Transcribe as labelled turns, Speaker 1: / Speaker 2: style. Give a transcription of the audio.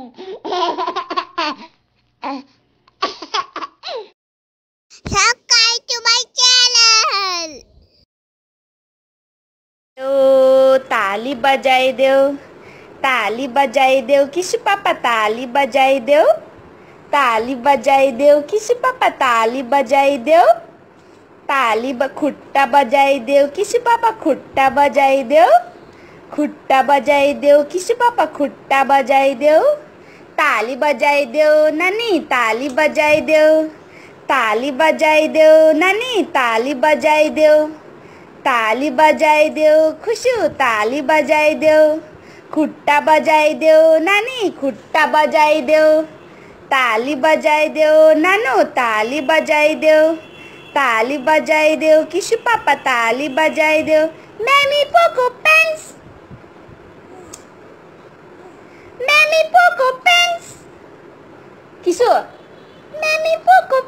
Speaker 1: Subscribe to my channel.
Speaker 2: ताली बजाई दो, ताली बजाई दो, किसु पापा ताली बजाई दो, ताली बजाई दो, किसु पापा ताली बजाई दो, खुट्टा बजाई दो, किसु पापा खुट्टा बजाई दो, खुट्टा बजाई दो, किसु पापा खुट्टा बजाई दो, ताली बजाई दो नानी, ताली बजाई दो, ताली बजाई दो नानी, ताली बजाई दो, ताली बजाई दो खुशू, ताली बजाई दो, खुट्टा बजाई दो नानी, खुट्टा बजाई दो, ताली बजाई दो नानू, ताली बजाई दो, ताली बजाई दो, किशु पापा ताली बजाई दो, मैमी पोको पेंस, मैमी पोको पेंस, किशु मैमी पोको